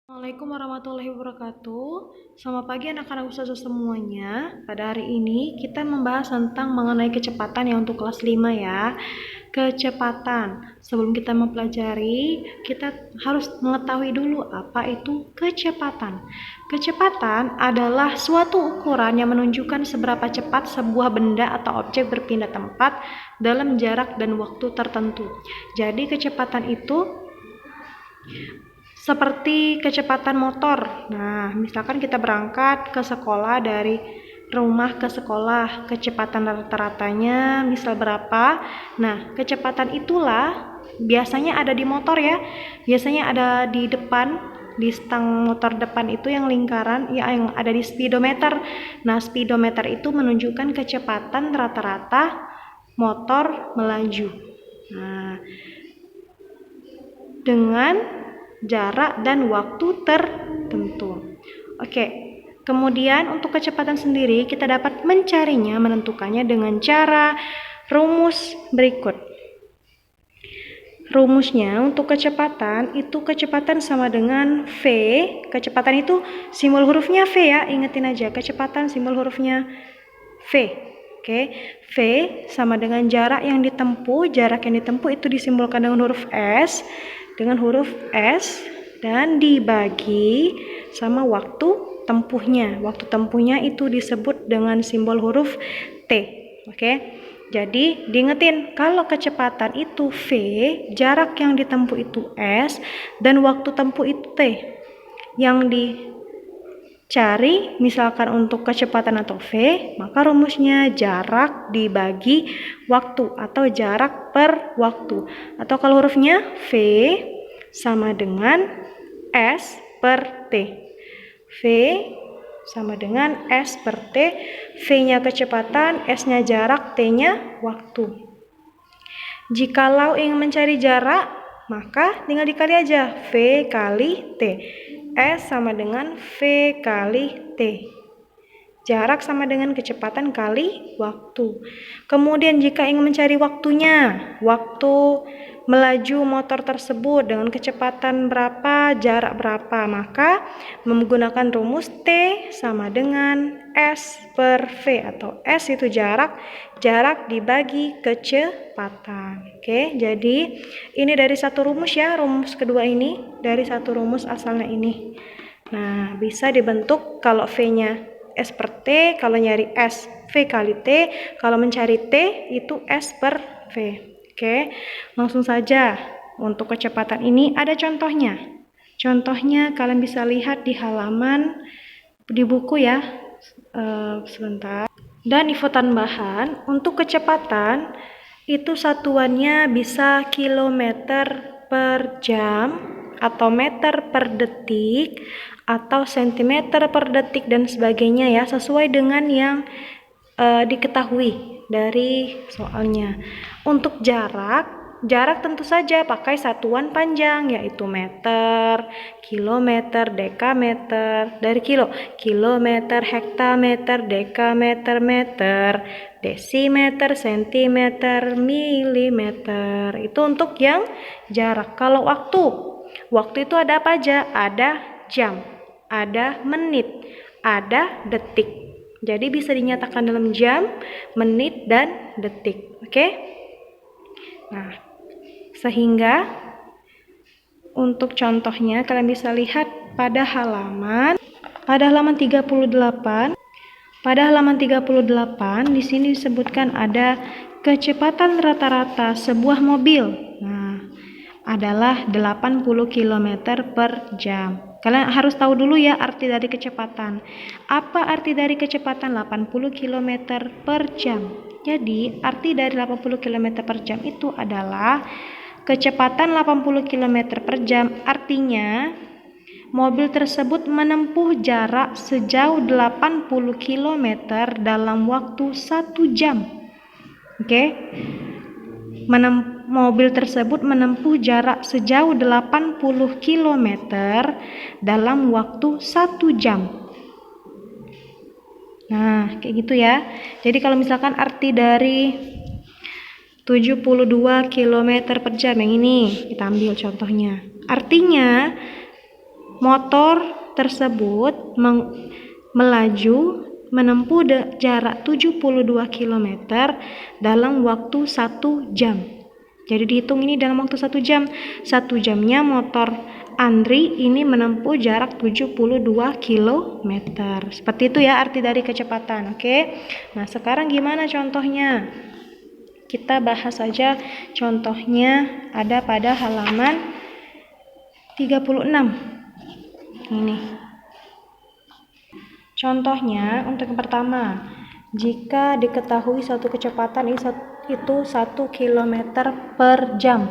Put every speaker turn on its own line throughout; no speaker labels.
Assalamualaikum warahmatullahi wabarakatuh. Selamat pagi anak-anak ustazah semuanya. Pada hari ini kita membahas tentang mengenai kecepatan ya untuk kelas 5 ya. Kecepatan. Sebelum kita mempelajari, kita harus mengetahui dulu apa itu kecepatan. Kecepatan adalah suatu ukuran yang menunjukkan seberapa cepat sebuah benda atau objek berpindah tempat dalam jarak dan waktu tertentu. Jadi kecepatan itu seperti kecepatan motor. Nah, misalkan kita berangkat ke sekolah dari rumah ke sekolah, kecepatan rata-ratanya misal berapa? Nah, kecepatan itulah biasanya ada di motor ya. Biasanya ada di depan, di stang motor depan itu yang lingkaran, ya yang ada di speedometer. Nah, speedometer itu menunjukkan kecepatan rata-rata motor melaju. Nah, dengan jarak dan waktu tertentu. Oke, kemudian untuk kecepatan sendiri kita dapat mencarinya, menentukannya dengan cara rumus berikut. Rumusnya untuk kecepatan itu kecepatan sama dengan V. Kecepatan itu simbol hurufnya V ya, ingetin aja kecepatan simbol hurufnya V. Oke, V sama dengan jarak yang ditempuh. Jarak yang ditempuh itu disimbolkan dengan huruf S, dan dibagi sama waktu tempuhnya. Waktu tempuhnya itu disebut dengan simbol huruf T. Oke. Jadi diingetin kalau kecepatan itu V, jarak yang ditempuh itu S, dan waktu tempuh itu T. Yang dicari misalkan untuk kecepatan atau V, maka rumusnya jarak dibagi waktu atau jarak per waktu. Atau kalau hurufnya V sama dengan S per T. V sama dengan S per T. V-nya kecepatan, S-nya jarak, T-nya waktu. Jikalau ingin mencari jarak, maka tinggal dikali aja V kali T. S sama dengan V kali T. Jarak sama dengan kecepatan kali waktu. Kemudian jika ingin mencari waktunya, waktu melaju motor tersebut dengan kecepatan berapa, jarak berapa, maka menggunakan rumus T sama dengan S per V, atau S itu jarak dibagi kecepatan. Oke, jadi ini dari satu rumus ya, rumus kedua ini dari satu rumus asalnya ini. Nah, bisa dibentuk kalau V-nya S per T, kalau nyari S V kali T, kalau mencari T itu S per V. Oke, langsung saja untuk kecepatan ini ada contohnya. Contohnya kalian bisa lihat di halaman di buku ya. Sebentar. Dan info tambahan untuk kecepatan itu satuannya bisa kilometer per jam atau meter per detik atau sentimeter per detik dan sebagainya ya, sesuai dengan yang diketahui dari soalnya. Untuk jarak tentu saja pakai satuan panjang yaitu meter, kilometer, dekameter, dari kilometer, hektameter, dekameter, meter, desimeter, sentimeter, milimeter. Itu untuk yang jarak. Kalau waktu itu ada apa aja? Ada jam, ada menit, ada detik. Jadi bisa dinyatakan dalam jam, menit, dan detik. Oke? Nah, sehingga untuk contohnya kalian bisa lihat pada halaman 38. Pada halaman 38 di sini disebutkan ada kecepatan rata-rata sebuah mobil. Nah, adalah 80 km per jam. Kalian harus tahu dulu ya arti dari kecepatan. Apa arti dari kecepatan 80 km per jam? Jadi, arti dari 80 km per jam itu adalah kecepatan 80 km per jam artinya mobil tersebut menempuh jarak sejauh 80 km dalam waktu 1 jam. Oke? Mobil tersebut menempuh jarak sejauh 80 km dalam waktu 1 jam. Nah, kayak gitu ya. Jadi kalau misalkan arti dari 72 km per jam yang ini, kita ambil contohnya. Artinya motor tersebut melaju menempuh jarak 72 km dalam waktu 1 jam. Jadi dihitung ini dalam waktu 1 jam. 1 jamnya motor Andri ini menempuh jarak 72 km. Seperti itu ya arti dari kecepatan. Oke. Nah, sekarang gimana contohnya? Kita bahas saja contohnya ada pada halaman 36. Ini. Contohnya untuk yang pertama, jika diketahui suatu kecepatan itu 1 km per jam.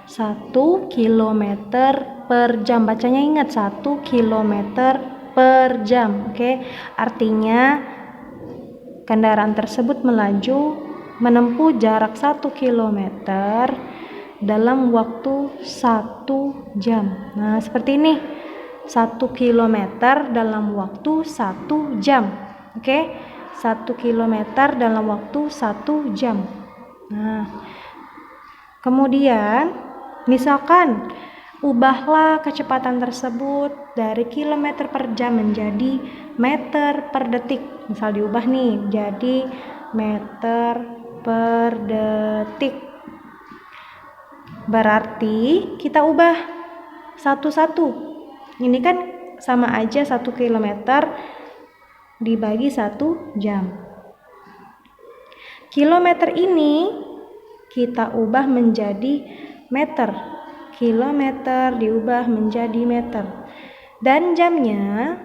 1 km per jam. Bacanya ingat 1 km per jam. Oke. Artinya kendaraan tersebut melaju menempuh jarak 1 km dalam waktu 1 jam. Nah, seperti ini. 1 km dalam waktu 1 jam. Oke. 1 km dalam waktu 1 jam. Nah, kemudian misalkan ubahlah kecepatan tersebut dari kilometer per jam menjadi meter per detik. Misal diubah nih jadi meter per detik. Berarti kita ubah satu-satu. Ini kan sama aja 1 km dibagi 1 jam. Kilometer ini kita ubah menjadi meter. Kilometer diubah menjadi meter. Dan jamnya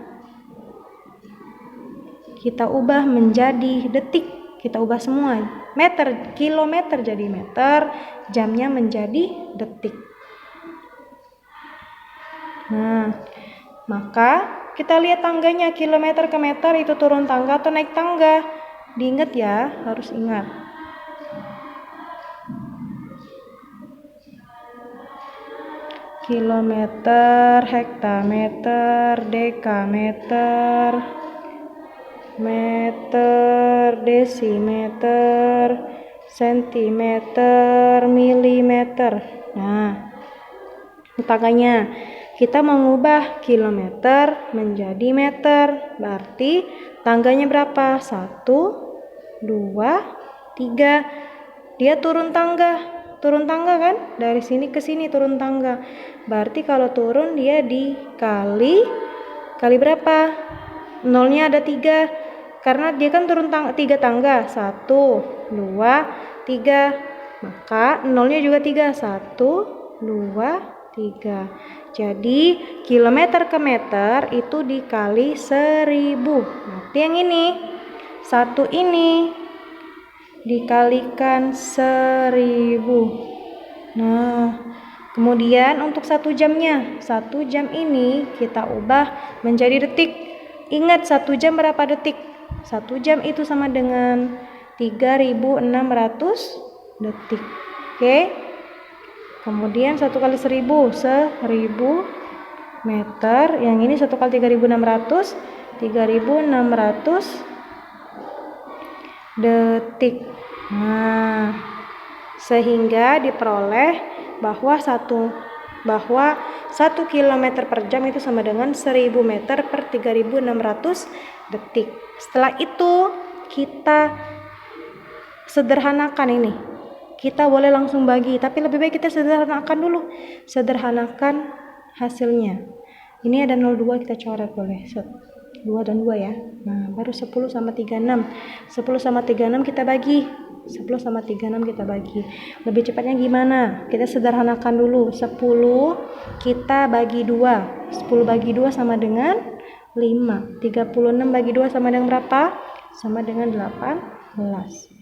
kita ubah menjadi detik. Kita ubah semua. Meter, kilometer jadi meter, jamnya menjadi detik. Nah, maka kita lihat tangganya, kilometer ke meter itu turun tangga atau naik tangga. Diingat ya, harus ingat. Kilometer, hektameter, dekameter, meter, desimeter, sentimeter, milimeter. Nah, tangganya kita mengubah kilometer menjadi meter. Berarti tangganya berapa? 1, 2, 3. Dia turun tangga. Turun tangga kan? Dari sini ke sini turun tangga. Berarti kalau turun dia dikali berapa? Nolnya ada 3. Karena dia kan turun 3 tangga. 1, 2, 3. Maka nolnya juga 3. 1, 2, 3. Jadi kilometer ke meter itu dikali 1000. Berarti yang ini 1 ini dikalikan 1000. Nah, kemudian untuk 1 jamnya, 1 jam ini kita ubah menjadi detik. Ingat 1 jam berapa detik? 1 jam itu sama dengan 3600 detik. Oke. Kemudian 1 kali 1000 meter. Yang ini 1 kali 3600 detik. Nah, sehingga diperoleh bahwa 1 km per jam itu sama dengan 1000 meter per 3600 detik. Setelah itu kita sederhanakan ini. Kita boleh langsung bagi, tapi lebih baik kita sederhanakan dulu. Sederhanakan hasilnya. Ini ada 0,2 kita coret boleh. 2 dan 2 ya. Nah, baru 10 sama 36. 10 sama 36 kita bagi. 10 sama 36 kita bagi. Lebih cepatnya gimana? Kita sederhanakan dulu. 10 kita bagi 2. 10 bagi 2 sama dengan 5. 36 bagi 2 sama dengan berapa? Sama dengan 18.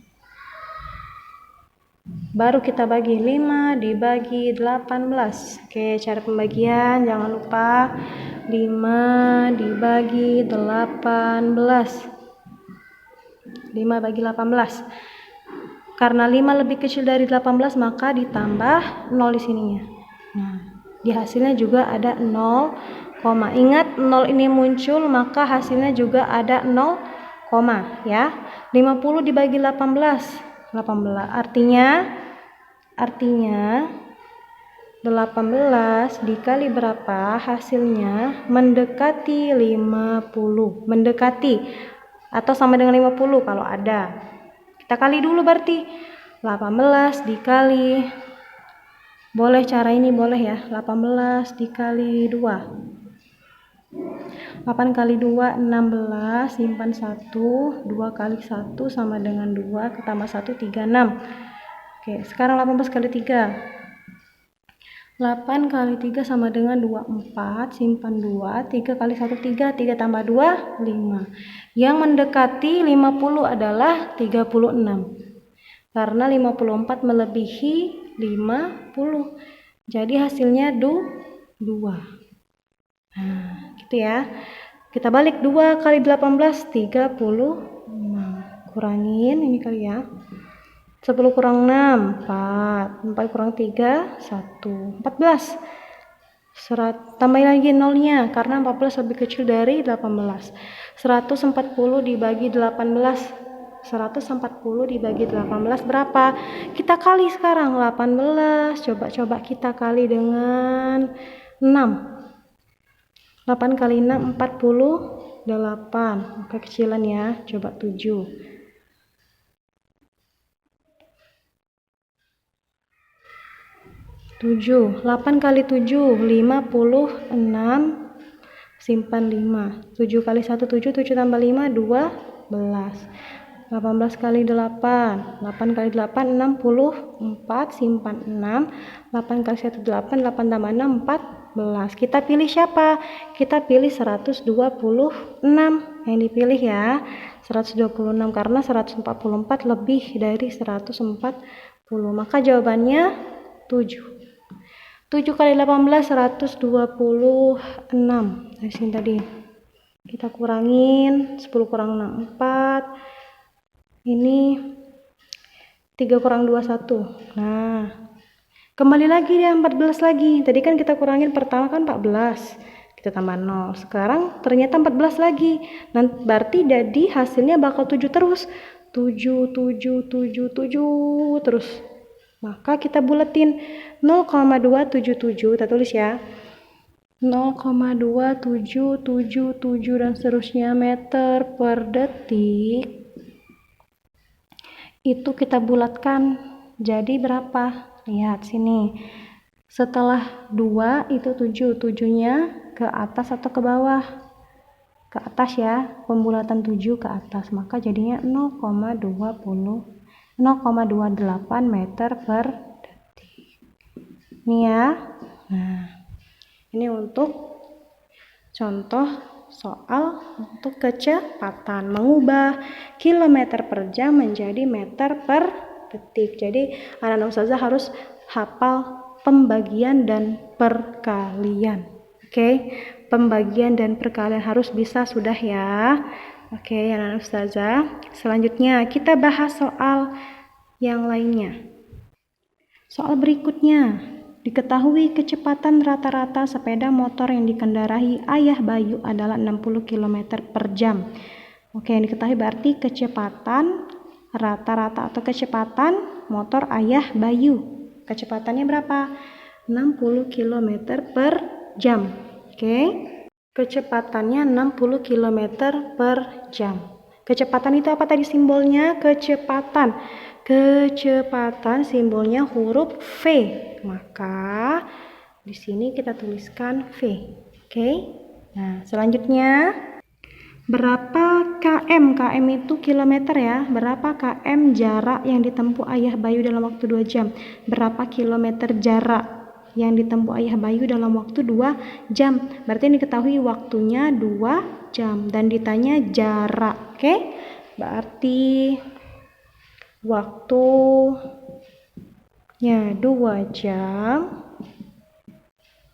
Baru kita bagi 5 dibagi 18. Oke, cara pembagian jangan lupa 5 dibagi 18. 5 bagi 18. Karena 5 lebih kecil dari 18 maka ditambah 0 di sininya. Nah, di hasilnya juga ada 0, ingat 0 ini muncul maka hasilnya juga ada 0, ya. 50 dibagi 18. Artinya 18 dikali berapa? Hasilnya mendekati 50. Mendekati atau sama dengan 50 kalau ada. Kita kali dulu berarti. 18 dikali, boleh cara ini boleh ya, 18 dikali 2. 8 kali 2 16, simpan 1, 2 kali 1 sama dengan 2, tambah 1 36. Oke, sekarang 18 kali 3. 8 kali 3 sama dengan 24, simpan 2, 3 kali 1 3, 3 tambah 2 5. Yang mendekati 50 adalah 36. Karena 54 melebihi 50. Jadi hasilnya 2. Nah, gitu ya. Kita balik 2 kali 18 35. Kurangin ini kali ya. 10 kurang 6 4. 4 kurang 3 1. 14. Tambahin lagi nolnya karena 14 lebih kecil dari 18. 140 dibagi 18. 140 dibagi 18 berapa? Kita kali sekarang 18. Coba kita kali dengan 6. 8 kali 6 48. Kekecilan ya. Coba 7. 8 kali 7 56. Simpan 5. 7 kali 1 7, 7 tambah 5 12. 18 kali 8 kali 8 64, simpan 6. 8 kali 1 8, 8 tambah 6 14. Kita pilih siapa? Kita pilih 126 yang dipilih ya, 126 karena 144 lebih dari 140, maka jawabannya 7. 7 kali 18 126. Dari sini tadi kita kurangin 10 kurang 6 4. Ini 3 kurang 2 1. Nah, kembali lagi dia 14 lagi. Tadi kan kita kurangin pertama kan 14. Kita tambah 0. Sekarang ternyata 14 lagi. Nanti berarti jadi hasilnya bakal 7 terus. 7 7 7 7 terus. Maka kita buletin 0,277. Kita tulis ya. 0,2777 dan seterusnya meter per detik. Itu kita bulatkan jadi berapa? Lihat sini. Setelah 2 itu 7. 7-nya ke atas atau ke bawah? Ke atas ya. Pembulatan 7 ke atas. Maka jadinya 0,28 meter per detik. Ini ya. Nah, ini untuk contoh soal untuk kecepatan, mengubah kilometer per jam menjadi meter per detik. Jadi anak-anak ustazah harus hafal pembagian dan perkalian. Oke, pembagian dan perkalian harus bisa sudah ya. Oke, anak-anak ustazah. Selanjutnya kita bahas soal yang lainnya. Soal berikutnya. Diketahui kecepatan rata-rata sepeda motor yang dikendarai ayah Bayu adalah 60 km per jam. Oke, yang diketahui berarti kecepatan rata-rata atau kecepatan motor ayah Bayu. Kecepatannya berapa? 60 km per jam. Oke, kecepatannya 60 km per jam. Kecepatan itu apa tadi simbolnya? Kecepatan. Kecepatan simbolnya huruf V. Maka di sini kita tuliskan V. Oke. Nah, selanjutnya berapa km? Km itu kilometer ya. Berapa km jarak yang ditempuh ayah Bayu dalam waktu 2 jam? Berapa kilometer jarak yang ditempuh ayah Bayu dalam waktu 2 jam? Berarti diketahui waktunya 2 jam dan ditanya jarak. Oke? Berarti waktunya 2 jam.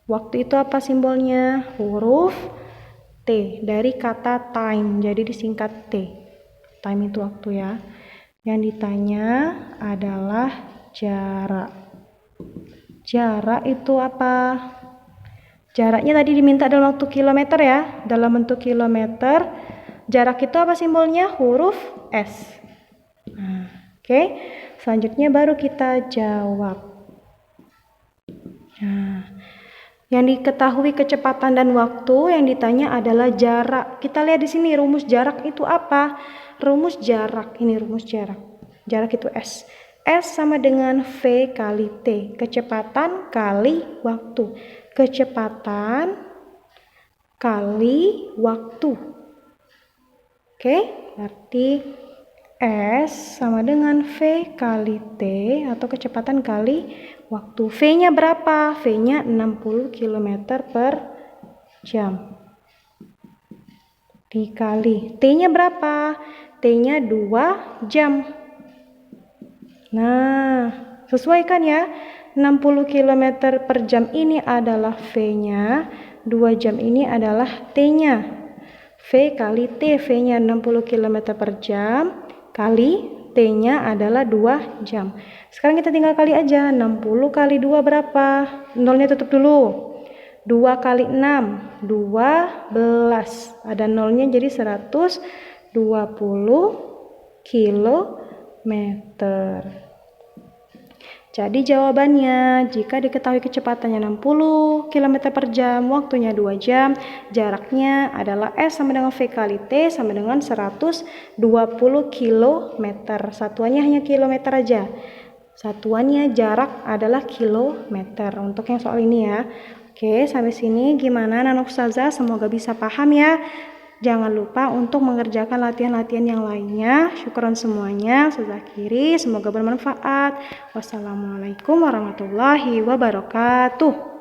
Waktu itu apa simbolnya? Huruf T dari kata time, jadi disingkat T. Time itu waktu ya. Yang ditanya adalah jarak. Jarak itu apa? Jaraknya tadi diminta dalam waktu kilometer ya. Dalam bentuk kilometer. Jarak itu apa simbolnya? Huruf S. Nah, oke. Selanjutnya baru kita jawab. Nah, yang diketahui kecepatan dan waktu, yang ditanya adalah jarak. Kita lihat di sini rumus jarak itu apa? Rumus jarak, ini rumus jarak. Jarak itu S. S sama dengan V kali T. Kecepatan kali waktu. Kecepatan kali waktu. Oke, berarti S sama dengan V kali T atau kecepatan kali waktu. V-nya berapa? V-nya 60 km per jam. Dikali. T-nya berapa? T-nya 2 jam. Nah, sesuai kan ya? 60 km per jam ini adalah V-nya. 2 jam ini adalah T-nya. V kali T, V-nya 60 km per jam. Kali T-nya adalah 2 jam. Sekarang kita tinggal kali aja. 60 kali 2 berapa? Nolnya tutup dulu. 2 kali 6, 12. Ada nolnya jadi 120 kilometer. Jadi jawabannya, jika diketahui kecepatannya 60 km per jam, waktunya 2 jam, jaraknya adalah S sama dengan V kali T sama dengan 120 km. Satuannya hanya kilometer aja. Satuannya jarak adalah kilometer untuk yang soal ini ya. Oke, sampai sini gimana Nana Ustazah? Semoga bisa paham ya. Jangan lupa untuk mengerjakan latihan-latihan yang lainnya. Syukron semuanya. Ustazah akhiri, semoga bermanfaat. Wassalamualaikum warahmatullahi wabarakatuh.